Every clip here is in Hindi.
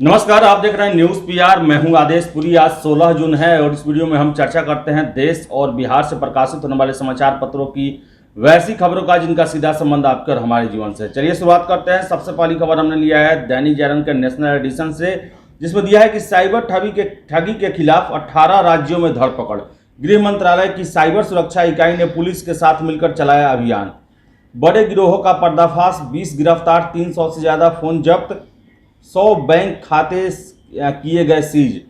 नमस्कार, आप देख रहे हैं न्यूज़ पीआर। मैं हूं आदेश पुरी। आज 16 जून है और इस वीडियो में हम चर्चा करते हैं देश और बिहार से प्रकाशित होने वाले समाचार पत्रों की वैसी खबरों का जिनका सीधा संबंध आपके और हमारे जीवन से। चलिए शुरुआत करते हैं। सबसे पहली खबर हमने लिया है दैनिक जागरण के नेशनल एडिशन से, जिसमें दिया है कि साइबर ठगी के खिलाफ 18 राज्यों में धरपकड़। गृह मंत्रालय की साइबर सुरक्षा इकाई ने पुलिस के साथ मिलकर चलाया अभियान। बड़े गिरोहों का पर्दाफाश, 20 गिरफ्तार, 300 से ज्यादा फोन जब्त, 100 बैंक खाते किए गए सीज,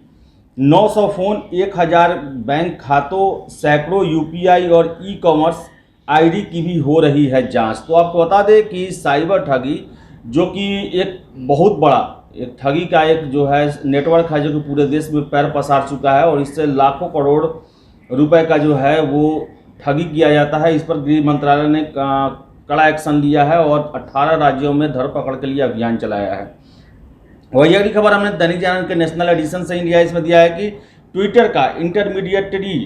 900 फोन, 1000 बैंक खातों, सैकड़ों यूपीआई और ई कॉमर्स आईडी की भी हो रही है जांच। तो आपको बता दें कि साइबर ठगी जो कि एक बहुत बड़ा एक ठगी का एक जो है नेटवर्क है, जो कि पूरे देश में पैर पसार चुका है और इससे लाखों करोड़ रुपए का जो है वो ठगी किया जाता है। इस पर गृह मंत्रालय ने कड़ा एक्शन लिया है और 18 राज्यों में धरपकड़ के लिए अभियान चलाया है। वही अगली खबर हमने दैनिक जागरण के नेशनल एडिशन से ही लिया है। इसमें दिया है कि ट्विटर का इंटरमीडिएटरी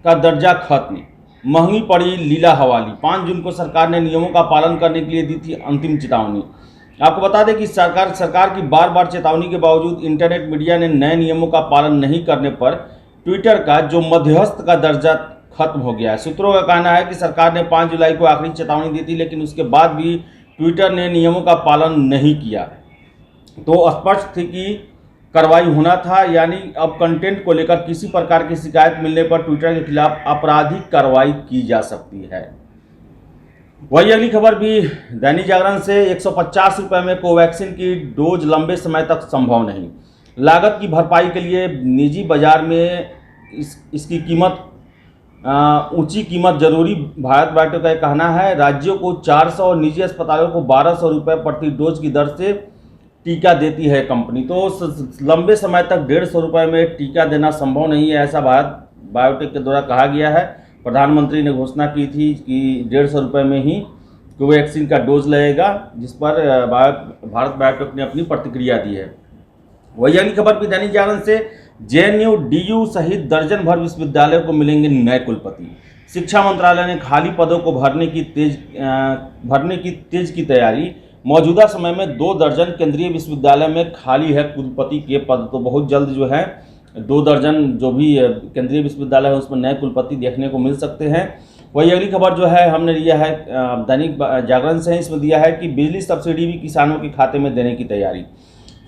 का दर्जा खत्म, महंगी पड़ी लीला हवाली। 5 जून को सरकार ने नियमों का पालन करने के लिए दी थी अंतिम चेतावनी। आपको बता दें कि सरकार की बार बार चेतावनी के बावजूद इंटरनेट मीडिया ने नए नियमों का पालन नहीं करने पर ट्विटर का जो मध्यस्थ का दर्जा खत्म हो गया है। सूत्रों का कहना है कि सरकार ने 5 जुलाई को आखिरी चेतावनी दी थी, लेकिन उसके बाद भी ट्विटर ने नियमों का पालन नहीं किया, तो स्पष्ट थी कि कार्रवाई होना था। यानी अब कंटेंट को लेकर किसी प्रकार की शिकायत मिलने पर ट्विटर के खिलाफ आपराधिक कार्रवाई की जा सकती है। वही अगली खबर भी दैनिक जागरण से, 150 रुपये में कोवैक्सीन की डोज लंबे समय तक संभव नहीं। लागत की भरपाई के लिए निजी बाजार में इसकी कीमत ऊंची कीमत जरूरी। भारत बायोटेक का कहना है राज्यों को 400 और निजी अस्पतालों को 1200 रुपये प्रति डोज की दर से टीका देती है कंपनी। तो लंबे समय तक 150 रुपये में टीका देना संभव नहीं है, ऐसा भारत बायोटेक के द्वारा कहा गया है। प्रधानमंत्री ने घोषणा की थी कि 150 रुपये में ही कोवैक्सीन का डोज लगेगा, जिस पर भारत बायोटेक ने अपनी प्रतिक्रिया दी है। वही अगली खबर भी दैनिक जागरण से, जेएनयू, डीयू सहित दर्जन भर विश्वविद्यालयों को मिलेंगे नए कुलपति। शिक्षा मंत्रालय ने खाली पदों को भरने की तेज की तैयारी। मौजूदा समय में 2 दर्जन केंद्रीय विश्वविद्यालय में खाली है कुलपति के पद, तो बहुत जल्द जो है 2 दर्जन जो भी केंद्रीय विश्वविद्यालय है उसमें नए कुलपति देखने को मिल सकते हैं। वही अगली खबर जो है हमने लिया है दैनिक जागरण से, इसमें दिया है कि बिजली सब्सिडी भी किसानों के खाते में देने की तैयारी।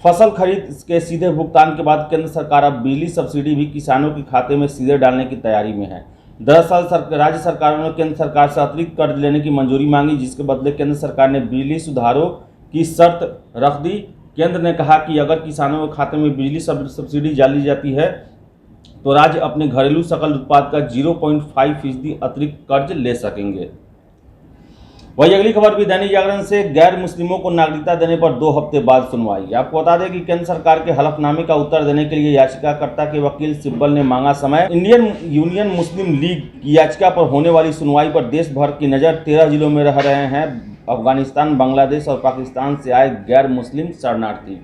फसल खरीद के सीधे भुगतान के बाद केंद्र सरकार अब बिजली सब्सिडी भी किसानों के खाते में सीधे डालने की तैयारी में है। दरअसल राज्य सरकारों ने केंद्र सरकार से अतिरिक्त कर्ज लेने की मंजूरी मांगी, जिसके बदले केंद्र सरकार ने बिजली सुधारों की शर्त रख दी। केंद्र ने कहा कि अगर किसानों के खाते में बिजली सब्सिडी डाली जाती है तो राज्य अपने घरेलू सकल उत्पाद का 0.5% अतिरिक्त कर्ज ले सकेंगे। वही अगली खबर भी दैनिक जागरण से, गैर मुस्लिमों को नागरिकता देने पर 2 हफ्ते बाद सुनवाई। आपको बता दें कि केंद्र सरकार के हलफनामे का उत्तर देने के लिए याचिकाकर्ता के वकील सिब्बल ने मांगा समय। इंडियन यूनियन मुस्लिम लीग की याचिका पर होने वाली सुनवाई पर देश भर की नज़र 13 जिलों में रह रहे हैं अफगानिस्तान, बांग्लादेश और पाकिस्तान से आए गैर मुस्लिम शरणार्थी।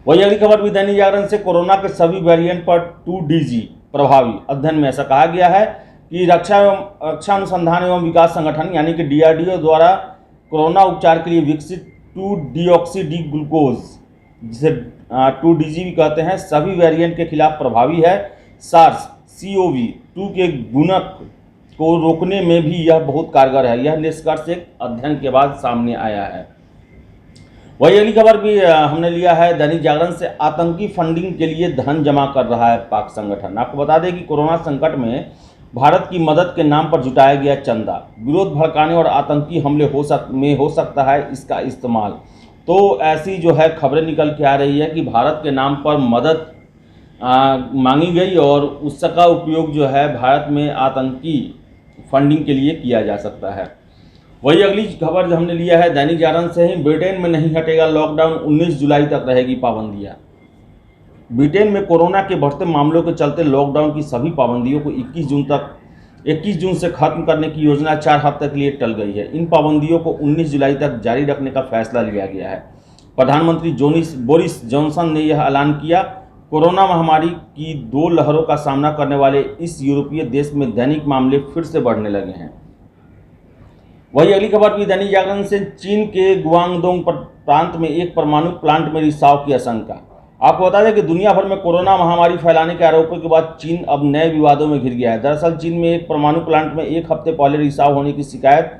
वही अगली खबर भी दैनिक जागरण से, कोरोना के सभी वेरिएंट पर 2DG प्रभावी। अध्ययन में ऐसा कहा गया है कि रक्षा अनुसंधान एवं विकास संगठन यानी कि DRDO द्वारा कोरोना उपचार के लिए विकसित 2-डीऑक्सी डी ग्लूकोज, जिसे 2DG भी कहते हैं, सभी वेरिएंट के खिलाफ प्रभावी है। SARS-CoV-2 के गुणक को रोकने में भी यह बहुत कारगर है। यह निष्कर्ष एक अध्ययन के बाद सामने आया है। वही अगली खबर भी हमने लिया है दैनिक जागरण से, आतंकी फंडिंग के लिए धन जमा कर रहा है पाक संगठन। आपको बता दें कि कोरोना संकट में भारत की मदद के नाम पर जुटाया गया चंदा, विरोध भड़काने और आतंकी हमले हो सकता है इसका इस्तेमाल। तो ऐसी जो है खबरें निकल के आ रही है कि भारत के नाम पर मदद मांगी गई और उसका उपयोग जो है भारत में आतंकी फंडिंग के लिए किया जा सकता है। वही अगली खबर जो हमने लिया है दैनिक जागरण से ही, ब्रिटेन में नहीं हटेगा लॉकडाउन, 19 जुलाई तक रहेगी पाबंदियां। ब्रिटेन में कोरोना के बढ़ते मामलों के चलते लॉकडाउन की सभी पाबंदियों को 21 जून से खत्म करने की योजना 4 हफ्ते के लिए टल गई है। इन पाबंदियों को 19 जुलाई तक जारी रखने का फैसला लिया गया है। प्रधानमंत्री बोरिस जॉनसन ने यह ऐलान किया। कोरोना महामारी की 2 लहरों का सामना करने वाले इस यूरोपीय देश में दैनिक मामले फिर से बढ़ने लगे हैं। वही अगली खबर भी दैनिक जागरण से, चीन के गुआंगडोंग प्रांत में एक परमाणु प्लांट में रिसाव की आशंका। आपको बता दें कि दुनिया भर में कोरोना महामारी फैलाने के आरोपों के बाद चीन अब नए विवादों में घिर गया है। दरअसल चीन में एक परमाणु प्लांट में एक हफ्ते पहले रिसाव होने की शिकायत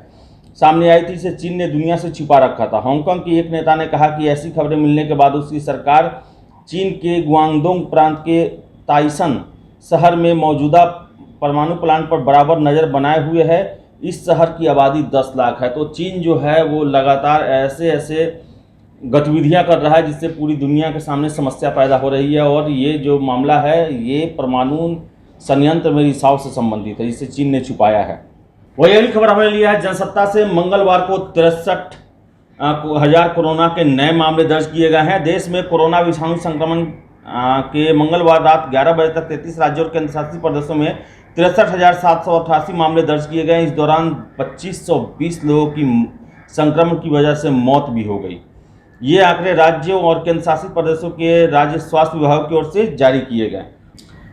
सामने आई थी। इसे चीन ने दुनिया से छिपा रखा था। हांगकांग की एक नेता ने कहा कि ऐसी खबरें मिलने के बाद उसकी सरकार चीन के गुआंगडोंग प्रांत के ताइसन शहर में मौजूदा परमाणु प्लांट पर बराबर नज़र बनाए हुए है। इस शहर की आबादी 10 लाख है। तो चीन जो है वो लगातार ऐसे गतिविधियां कर रहा है जिससे पूरी दुनिया के सामने समस्या पैदा हो रही है। और ये जो मामला है ये परमाणु संयंत्र में रिसाव से संबंधित है, जिसे चीन ने छुपाया है। वही अगली खबर हमने लिया है जनसत्ता से। मंगलवार को 63,000 कोरोना के नए मामले दर्ज किए गए हैं। देश में कोरोना विषाणु संक्रमण के मंगलवार रात 11 बजे तक 33 राज्यों और केंद्रशासित प्रदेशों में 63,788 मामले दर्ज किए गए। इस दौरान 2520 लोगों की संक्रमण की वजह से मौत भी हो गई। ये आंकड़े राज्यों और केंद्रशासित प्रदेशों के राज्य स्वास्थ्य विभाग की ओर से जारी किए गए।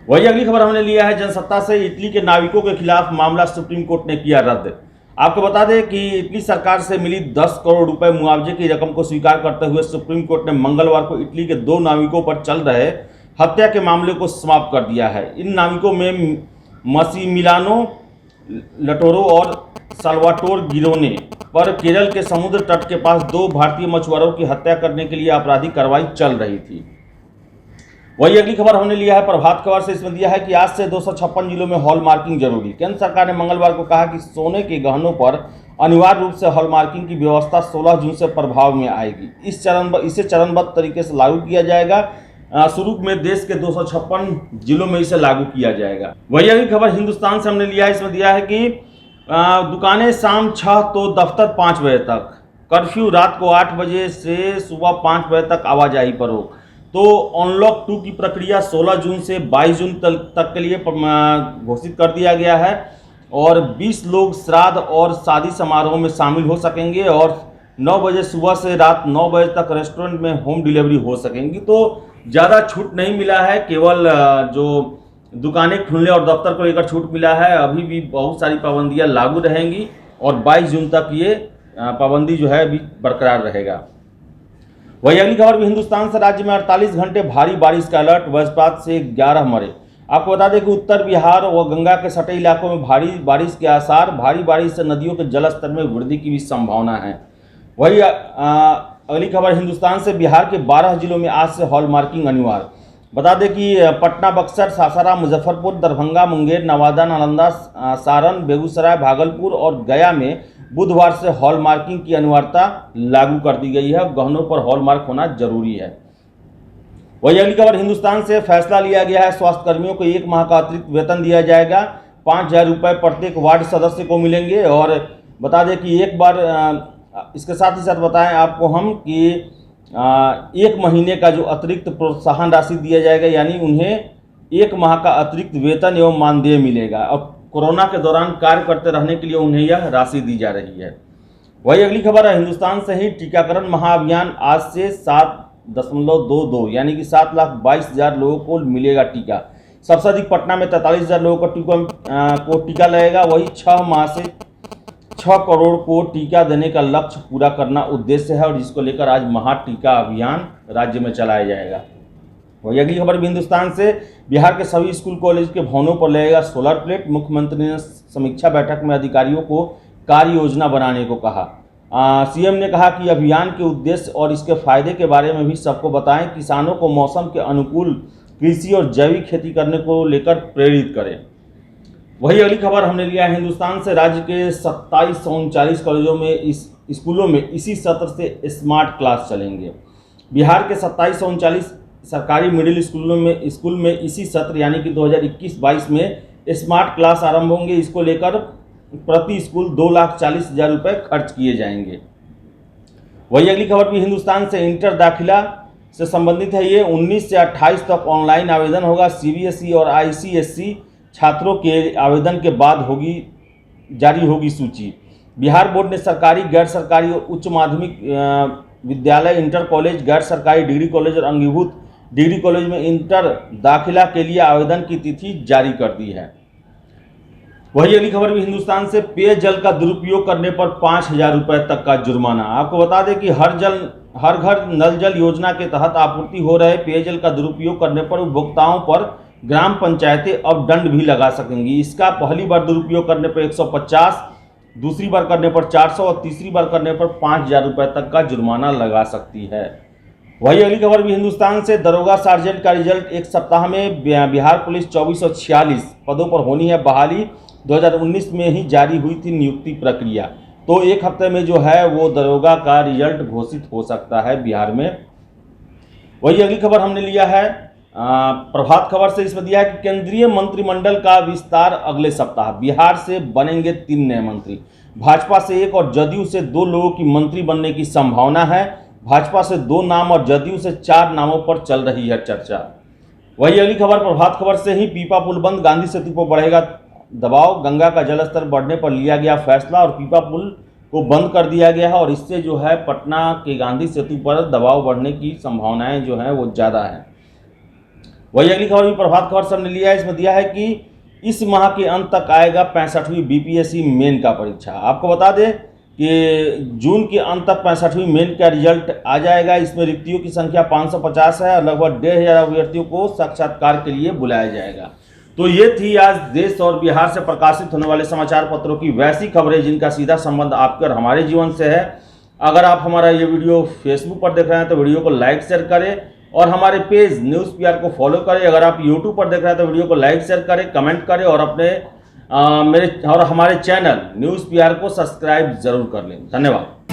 वही अगली खबर हमने लिया है जनसत्ता से। इटली के नाविकों के खिलाफ मामला सुप्रीम कोर्ट ने किया रद्द। आपको बता दें कि इटली सरकार से मिली 10 करोड़ रुपए मुआवजे की रकम को स्वीकार करते हुए सुप्रीम कोर्ट ने मंगलवार को इटली के 2 नाविकों पर चल रहे हत्या के मामले को समाप्त कर दिया है। इन नाविकों में मसीमिलियानो लटोरो और साल्वाटोर गिरोने पर केरल के समुद्र तट के पास 2 भारतीय मछुआरों की हत्या करने के लिए आपराधिक कार्रवाई चल रही थी। वही अगली खबर हमने लिया है प्रभात खबर से। इसमें दिया है कि आज से 256 जिलों में हॉल मार्किंग जरूरी। केंद्र सरकार ने मंगलवार को कहा कि सोने के गहनों पर अनिवार्य रूप से हॉल मार्किंग की व्यवस्था 16 जून से प्रभाव में आएगी। इसे चरणबद्ध तरीके से लागू किया जाएगा। शुरू में देश के 256 जिलों में इसे लागू किया जाएगा। वही अगली खबर हिंदुस्तान से हमने लिया है। इसमें दिया है कि दुकानें शाम 6 तो दफ्तर 5 बजे तक, कर्फ्यू रात को 8 बजे से सुबह 5 बजे तक आवाजाही पर रोक। तो अनलॉक 2 की प्रक्रिया 16 जून से 22 जून तक के लिए घोषित कर दिया गया है। और 20 लोग श्राद्ध और शादी समारोह में शामिल हो सकेंगे और 9 बजे सुबह से रात 9 बजे तक रेस्टोरेंट में होम डिलीवरी हो सकेंगी। तो ज़्यादा छूट नहीं मिला है, केवल जो दुकानें खुलने और दफ्तर को लेकर छूट मिला है। अभी भी बहुत सारी पाबंदियां लागू रहेंगी और 22 जून तक ये पाबंदी जो है अभी बरकरार रहेगा। वही अगली खबर भी हिंदुस्तान से। राज्य में 48 घंटे भारी बारिश का अलर्ट, वज्रपात से 11 मरे। आपको बता दें कि उत्तर बिहार व गंगा के सटे इलाकों में भारी बारिश के आसार। भारी बारिश से नदियों के जलस्तर में वृद्धि की भी संभावना है। वही अगली खबर हिंदुस्तान से। बिहार के 12 जिलों में आज से हॉल मार्किंग अनिवार्य। बता दें कि पटना, बक्सर, सासाराम, मुजफ्फरपुर, दरभंगा, मुंगेर, नवादा, नालंदा, सारण, बेगूसराय, भागलपुर और गया में बुधवार से हॉल मार्किंग की अनिवार्यता लागू कर दी गई है। गहनों पर हॉल मार्क होना जरूरी है। वही अगली खबर हिंदुस्तान से। फैसला लिया गया है स्वास्थ्य कर्मियों को 1 माह का अतिरिक्त वेतन दिया जाएगा। 5,000 रुपये प्रत्येक वार्ड सदस्य को मिलेंगे। और बता दें कि एक बार इसके साथ ही साथ बताएं आपको हम कि 1 महीने का जो अतिरिक्त प्रोत्साहन राशि दिया जाएगा, यानी उन्हें 1 माह का अतिरिक्त वेतन एवं मानदेय मिलेगा। अब कोरोना के दौरान कार्य करते रहने के लिए उन्हें यह राशि दी जा रही है। वही अगली खबर है हिंदुस्तान से ही। टीकाकरण महाअभियान आज से 7.22 यानी कि 7,22,000 लोगों को मिलेगा टीका। सबसे अधिक पटना में 43,000 लोगों को टीका लगेगा। वही 6 माह से 6 करोड़ को टीका देने का लक्ष्य पूरा करना उद्देश्य है और जिसको लेकर आज महा टीका अभियान राज्य में चलाया जाएगा। वही अगली खबर भी हिंदुस्तान से। बिहार के सभी स्कूल कॉलेज के भवनों पर लगेगा सोलर प्लेट। मुख्यमंत्री ने समीक्षा बैठक में अधिकारियों को कार्य योजना बनाने को कहा। सीएम ने कहा कि अभियान के उद्देश्य और इसके फायदे के बारे में भी सबको बताएं। किसानों को मौसम के अनुकूल कृषि और जैविक खेती करने को लेकर प्रेरित करें। वही अगली खबर हमने लिया है हिंदुस्तान से। राज्य के 2739 कॉलेजों में स्कूलों में इसी सत्र से स्मार्ट क्लास चलेंगे। बिहार के 2739 सरकारी मिडिल स्कूल में इसी सत्र यानी कि 2021-22 में स्मार्ट क्लास आरंभ होंगे। इसको लेकर प्रति स्कूल 2,40,000 रुपये खर्च किए जाएंगे। वही अगली खबर भी हिंदुस्तान से। इंटर दाखिला से संबंधित है। ये 19 से 28 तक ऑनलाइन आवेदन होगा। सीबीएसई और आईसीएसई छात्रों के आवेदन के बाद जारी होगी सूची। बिहार बोर्ड ने सरकारी, गैर सरकारी और उच्च माध्यमिक विद्यालय, इंटर कॉलेज, गैर सरकारी डिग्री कॉलेज और अंगीभूत डिग्री कॉलेज में इंटर दाखिला के लिए आवेदन की तिथि जारी कर दी है। वही अगली खबर भी हिंदुस्तान से। पेयजल का दुरुपयोग करने पर 5,000 रुपये तक का जुर्माना। आपको बता दें कि हर जल हर घर नल जल योजना के तहत आपूर्ति हो रहे पेयजल का दुरुपयोग करने पर उपभोक्ताओं पर ग्राम पंचायतें अब दंड भी लगा सकेंगी। इसका पहली बार दुरुपयोग करने पर 150, दूसरी बार करने पर 400 और तीसरी बार करने पर 5,000 रुपये तक का जुर्माना लगा सकती है। वही अगली खबर भी हिंदुस्तान से, दरोगा सार्जेंट का रिजल्ट एक सप्ताह में, बिहार पुलिस 2446 पदों पर होनी है बहाली। 2019 में ही जारी हुई थी नियुक्ति प्रक्रिया, तो एक हफ्ते में जो है वो दरोगा का रिजल्ट घोषित हो सकता है बिहार में। वही अगली खबर हमने लिया है प्रभात खबर से। इसमें दिया है कि केंद्रीय मंत्रिमंडल का विस्तार अगले सप्ताह, बिहार से बनेंगे 3 नए मंत्री, भाजपा से 1 और जदयू से 2 लोगों की मंत्री बनने की संभावना है। भाजपा से 2 नाम और जदयू से 4 नामों पर चल रही है चर्चा। वही अगली खबर प्रभात खबर से ही, पीपा पुल बंद, गांधी सेतु पर बढ़ेगा दबाव, गंगा का जलस्तर बढ़ने पर लिया गया फैसला और पीपा पुल को बंद कर दिया गया है और इससे जो है पटना के गांधी सेतु पर दबाव बढ़ने की संभावनाएं जो है वो ज़्यादा है। वही अगली खबर भी प्रभात खबर से हमने लिया है। इसमें दिया है कि इस माह के अंत तक आएगा 65वीं बीपीएससी मेन का परीक्षा। आपको बता दें कि जून के अंत तक 65वीं मेन का रिजल्ट आ जाएगा। इसमें रिक्तियों की संख्या 550 है और लगभग 1,500 अभ्यर्थियों को साक्षात्कार के लिए बुलाया जाएगा। तो ये थी आज देश और बिहार से प्रकाशित होने वाले समाचार पत्रों की वैसी खबरें जिनका सीधा संबंध आपके और हमारे जीवन से है। अगर आप हमारा ये वीडियो फेसबुक पर देख रहे हैं तो वीडियो को लाइक शेयर करें और हमारे पेज न्यूज़ पीआर को फॉलो करें। अगर आप यूट्यूब पर देख रहे हैं तो वीडियो को लाइक शेयर करें, कमेंट करें और हमारे चैनल न्यूज़ पीआर को सब्सक्राइब जरूर कर लें। धन्यवाद।